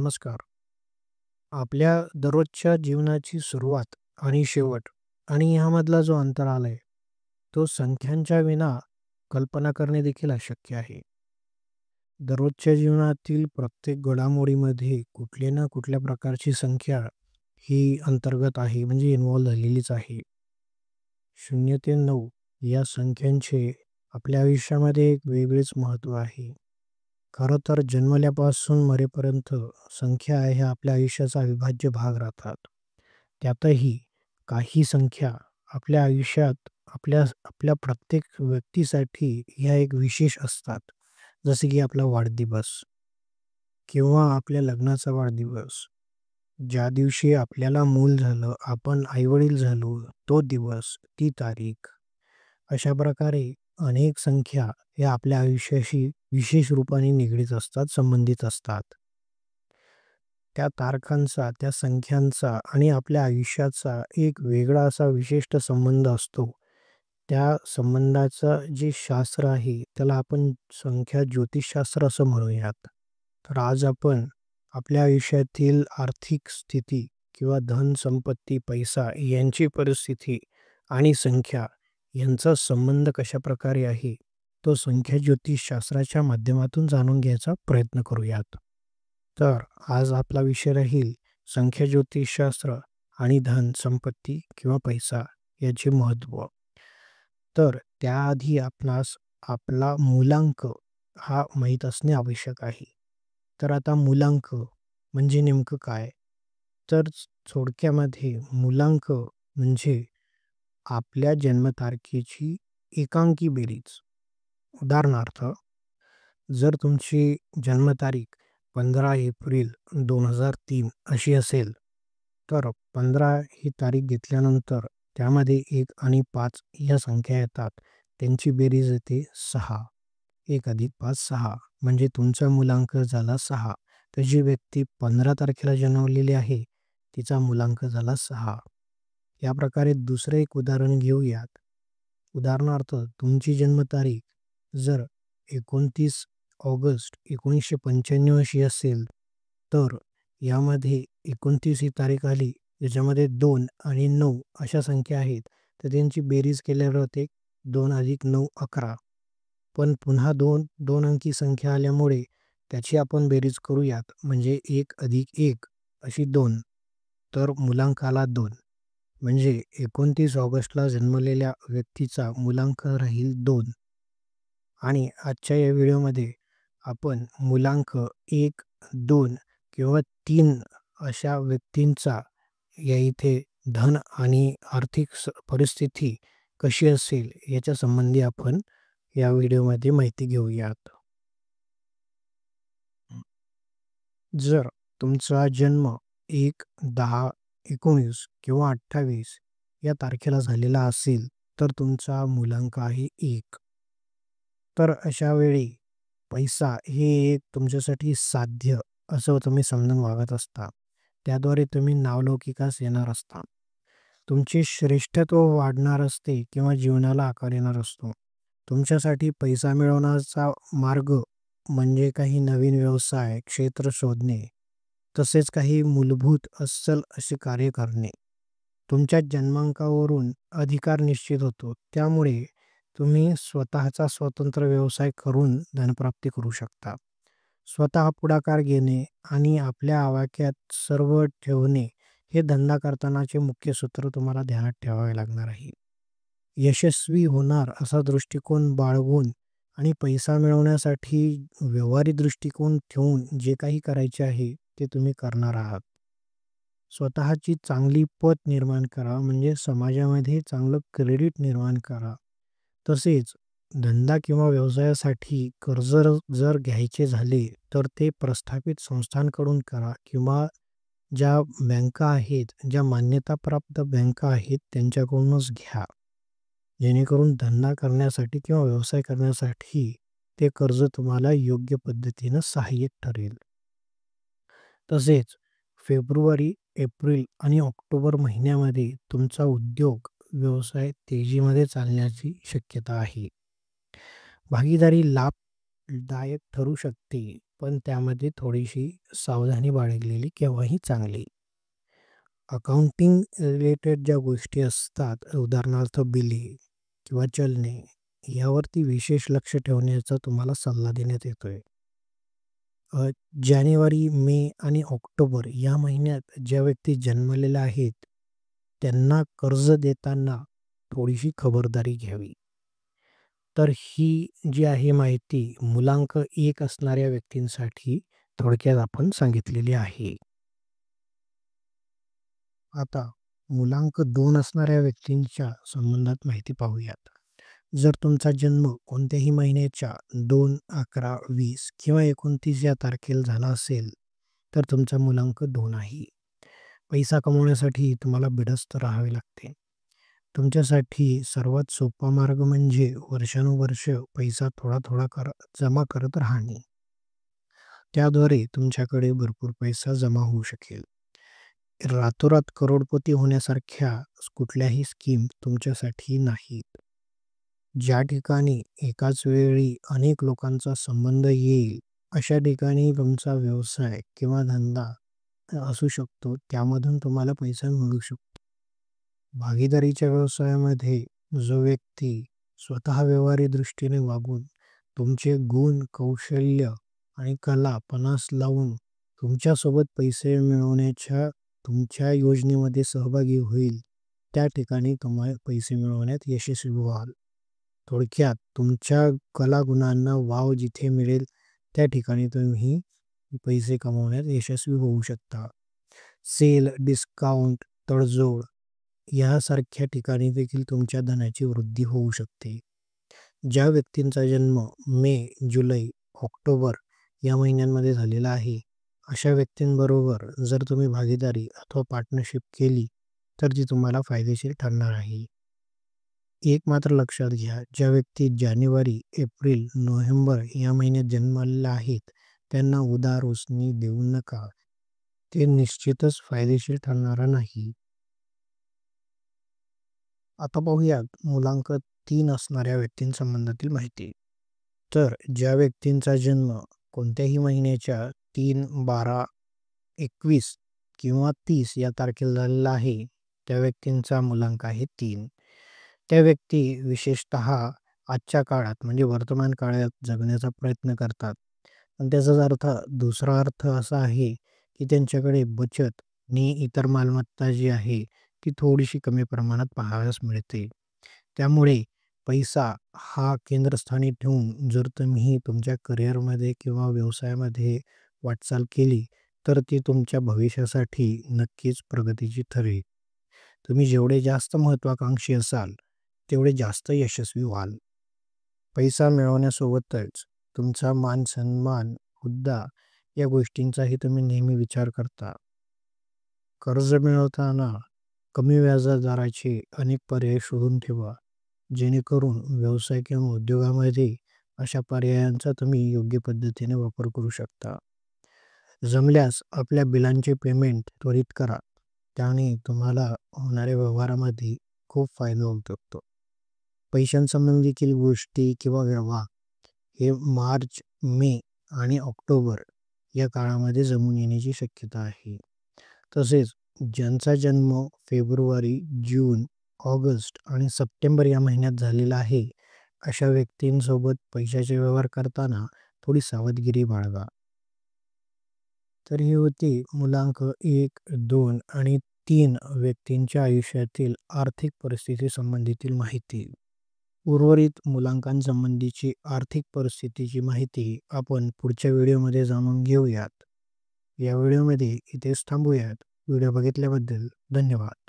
नमस्कार. आपल्या दररोजच्या जीवनाची सुरुवात आणि शेवट आणि ह्यामधला जो अंतर आलाय, तो संख्यांच्या विना कल्पना करणे देखील अशक्य आहे. दररोजच्या जीवनातील प्रत्येक घडामोडीमध्ये कुठली ना कुठल्या प्रकारची संख्या ही अंतर्गत आहे, म्हणजे इन्व्हॉल्व झालेलीच आहे. 0 ते 9 या संख्यांचे आपल्या आयुष्यामध्ये एक वेगळेच महत्त्व आहे. खरं तर जन्मल्यापासून मरेपर्यंत संख्या ह्या आपल्या आयुष्याचा अविभाज्य भाग राहतात. त्यातही काही संख्या आपल्या आयुष्यात आपल्या आपल्या प्रत्येक व्यक्तीसाठी ह्या एक विशेष असतात. जसे की आपला वाढदिवस किंवा आपल्या लग्नाचा वाढदिवस. ज्या दिवशी आपल्याला मूल झालं, आपण आई-वडील झालो, तो दिवस, ती तारीख. अशा प्रकारे अनेक संख्या या आपल्या आयुष्याशी विशेष रूपाने निगडीत असतात, संबंधित असतात. त्या तारखांचा, त्या संख्यांचा आणि आपल्या आयुष्याचा एक वेगळा असा विशिष्ट संबंध असतो. त्या संबंधाचं जे शास्त्र आहे, त्याला आपण संख्या ज्योतिषशास्त्र असं म्हणूयात. तर आज आपण आपल्या आयुष्यातील आर्थिक स्थिती किंवा धन, संपत्ती, पैसा यांची परिस्थिती आणि संख्या यांचा संबंध कशाप्रकारे आहे, तो संख्या ज्योतिषशास्त्राच्या माध्यमातून जाणून घ्यायचा प्रयत्न करूयात. तर आज आपला विषय राहील संख्या ज्योतिषशास्त्र आणि धन, संपत्ती किंवा पैसा याचे महत्त्व. तर त्याआधी आपणास आपला मूलांक हा माहीत असणे आवश्यक आहे. तर आता मूलांक म्हणजे नेमकं काय? तर थोडक्यामध्ये मूलांक म्हणजे आपल्या जन्मतारखेची एकांकी बेरीज. उदाहरणार्थ, जर तुमची जन्मतारीख 15 एप्रिल 2003 अशी असेल, तर 15 ही तारीख घेतल्यानंतर त्यामध्ये 1 आणि 5 ह्या संख्या येतात. त्यांची बेरीज येते 6. 1 अधिक 5 6 म्हणजे तुमचा मूलांक झाला 6. तर जी व्यक्ती 15 तारखेला जन्मलेली आहे, तिचा मूलांक झाला 6. या प्रकारे दुसरं एक उदाहरण घेऊयात. उदाहरणार्थ, तुमची जन्मतारीख जर 29 ऑगस्ट 1995 अशी असेल, तर यामध्ये 29 ही तारीख आली, ज्याच्यामध्ये 2 आणि 9 अशा संख्या आहेत. तर त्यांची बेरीज केल्यावर होते 2 अधिक 9 11. पण पुन्हा 2 अंकी संख्या आल्यामुळे त्याची आपण बेरीज करूयात, म्हणजे 1 अधिक 1 अशी 2. तर मूलांक आला 2. म्हणजे 29 ऑगस्टला जन्मलेल्या व्यक्तीचा मूलांक राहील 2. आणि आजच्या या व्हिडिओमध्ये आपण मूलांक 1, 2 किंवा 3 अशा व्यक्तींचा या इथे धन आणि आर्थिक परिस्थिती कशी असेल याच्या संबंधी आपण या व्हिडिओमध्ये माहिती घेऊयात. जर तुमचा जन्म 1, 10, 19 किंवा 28 या तारखेला झालेला असेल, तर तुमचा मूलांक आहे 1. तर अशा वेळी पैसा हे एक तुमच्यासाठी साध्य असं तुम्ही समजून वागत असता. त्याद्वारे तुम्ही नावलौकिकास येणार असता. तुमचे श्रेष्ठत्व वाढणार असते किंवा जीवनाला आकार येणार असतो. तुमच्यासाठी पैसा मिळवण्याचा मार्ग म्हणजे काही नवीन व्यवसाय क्षेत्र शोधणे, तसेच काही मूलभूत अस्सल असे कार्य करणे. तुमच्या जन्मांकावरून अधिकार निश्चित होतो. त्यामुळे तुम्ही स्वतःचा स्वतंत्र व्यवसाय करून धनप्राप्ती करू शकता. स्वतः पुढाकार घेणे आणि आपल्या आवाक्यात सर्व ठेवणे हे धंदा करतानाचे मुख्य सूत्र तुम्हाला ध्यानात ठेवावे लागणार आहे. यशस्वी होणार असा दृष्टिकोन बाळगून आणि पैसा मिळवण्यासाठी व्यवहारी दृष्टिकोन ठेवून जे काही करायचे आहे ते तुम्ही करणार आहात. स्वतःची चांगली पत निर्माण करा, म्हणजे समाजामध्ये चांगलं क्रेडिट निर्माण करा. तसेच धंदा किंवा व्यवसायासाठी कर्ज जर घ्यायचे झाले, तर ते प्रस्थापित संस्थांकडून करा किंवा ज्या बँका आहेत, ज्या मान्यताप्राप्त बँका आहेत त्यांच्याकडूनच घ्या. जेणेकरून धंदा करण्यासाठी किंवा व्यवसाय करण्यासाठी ते कर्ज तुम्हाला योग्य पद्धतीनं सहाय्यक ठरेल. तसेच फेब्रुवारी, एप्रिल आणि ऑक्टोबर महिन्यामध्ये तुमचा उद्योग, व्यवसाय तेजीमध्ये चालण्याची शक्यता आहे. भागीदारी लाभदायक ठरू शकते. पण त्यामध्ये थोडीशी सावधानी बाळगलेली केव्हाही चांगली. अकाउंटिंग रिलेटेड ज्या गोष्टी असतात, उदाहरणार्थ बिले किंवा चलने, यावरती विशेष लक्ष ठेवण्याचा तुम्हाला सल्ला देण्यात येतोय. अ, जानेवारी, मे आणि ऑक्टोबर या महिन्यात ज्या व्यक्ती जन्मलेल्या आहेत, त्यांना कर्ज देताना थोडीशी खबरदारी घ्यावी. तर ही जी आहे माहिती मुलांक 1 असणाऱ्या व्यक्तींसाठी थोडक्यात आपण सांगितलेली आहे. आता मुलांक 2 असणाऱ्या व्यक्तींच्या संबंधात माहिती पाहूयात. जर तुमचा जन्म कोणत्याही महिन्याच्या 2, 11, 20 किंवा 29 या तारखेला झाला असेल, तर तुमचा मुलांक 2 आहे. पैसा कमवण्यासाठी तुम्हाला बिनधास्त राहावे लागते. तुमच्यासाठी सर्वात सोपा मार्ग म्हणजे वर्षानुवर्ष पैसा थोडा-थोडा जमा करत राहणे. त्याद्वारे तुमच्याकडे भरपूर पैसा जमा होऊ शकेल. रातोरात करोडपती होण्यासारख्या कुठल्याही स्कीम तुमच्यासाठी नाहीत. ज्या ठिकाणी एकाच वेळी अनेक लोकांचा संबंध येईल, अशा ठिकाणी तुमचा व्यवसाय किंवा धंदा असू शकतो. त्यामधून तुम्हाला पैसा मिळू शकतो. भागीदारीच्या व्यवसायामध्ये जो व्यक्ती स्वतः व्यवहारी दृष्टीने वागून तुमचे गुण, कौशल्य आणि कला पणास लावून तुमच्यासोबत पैसे मिळवण्याच्या तुमच्या योजनेमध्ये सहभागी होईल, त्या ठिकाणी तुम्हाला पैसे मिळवण्यात यशस्वी व्हाल. थोडक्यात तुमच्या कलागुणांना वाव जिथे मिळेल, त्या ठिकाणी तुम्ही पैसे कमवण्यात यशस्वी होऊ शकता. सेल, डिस्काउंट, तडजोड यासारख्या ठिकाणी देखील तुमच्या धनाची वृद्धी होऊ शकते. ज्या व्यक्तींचा जन्म मे, जुलै, ऑक्टोबर या महिन्यांमध्ये झालेला आहे, अशा व्यक्तींबरोबर जर तुम्ही भागीदारी अथवा पार्टनरशिप केली, तर ती तुम्हाला फायदेशीर ठरणार आहे. एक मात्र लक्षात घ्या, ज्या व्यक्ती जानेवारी, एप्रिल, नोव्हेंबर या महिन्यात जन्मलेल्या आहेत, त्यांना उधार उसने देऊ नका. ते निश्चितच फायदेशीर ठरणार नाही. आता पाहूयात मुलांक 3 असणाऱ्या व्यक्तींसंबंधातील माहिती. तर ज्या व्यक्तींचा जन्म कोणत्याही महिन्याच्या 3, 12, 21 किंवा 30 या तारखेला झालेला आहे, त्या व्यक्तींचा मुलांक आहे 3. त्या व्यक्ती विशेषतः आजच्या काळात म्हणजे वर्तमान काळात जगण्याचा प्रयत्न करतात. पण त्याचाच दुसरा अर्थ असा आहे, की त्यांच्याकडे बचत आणि इतर मालमत्ता जी आहे, ती थोडीशी कमी प्रमाणात पाहावयास मिळते. त्यामुळे पैसा हा केंद्रस्थानी ठेवून जर तुम्ही तुमच्या करिअरमध्ये किंवा व्यवसायामध्ये वाटचाल केली, तर ती तुमच्या भविष्यासाठी नक्कीच प्रगतीची ठरेल. तुम्ही जेवढे जास्त महत्त्वाकांक्षी असाल, तेवढे जास्त यशस्वी व्हाल. पैसा मिळवण्यासोबतच तुमचा मान-सन्मान, हुद्दा या गोष्टींचाही तुम्ही नेहमी विचार करता. कर्ज मिळवताना कमी व्याजदराचे अनेक पर्याय शोधून ठेवा, जेणेकरून व्यवसाय किंवा उद्योगामध्ये अशा पर्यायांचा तुम्ही योग्य पद्धतीने वापर करू शकता. जमल्यास आपल्या बिलांचे पेमेंट त्वरित करा. त्याने तुम्हाला होणाऱ्या व्यवहारामध्ये खूप फायदा होऊ शकतो. पैशांसंबंधीतील गोष्टी किंवा व्यवहार हे मार्च, मे आणि ऑक्टोबर या काळामध्ये जमून येण्याची शक्यता आहे. तसेच ज्यांचा जन्म फेब्रुवारी, जून, ऑगस्ट आणि सप्टेंबर या महिन्यात झालेला आहे, अशा व्यक्तींसोबत पैशाचे व्यवहार करताना थोडी सावधगिरी बाळगा. तर ही होती मुलांक 1, 2 आणि 3 व्यक्तींच्या आयुष्यातील आर्थिक परिस्थिती संबंधीतील माहिती. उर्वरित मुलांकांसंबंधीची आर्थिक परिस्थितीची माहिती आपण पुढच्या व्हिडिओमध्ये जाणून घेऊयात. या व्हिडिओमध्ये इथेच थांबूयात. व्हिडिओ बघितल्याबद्दल धन्यवाद.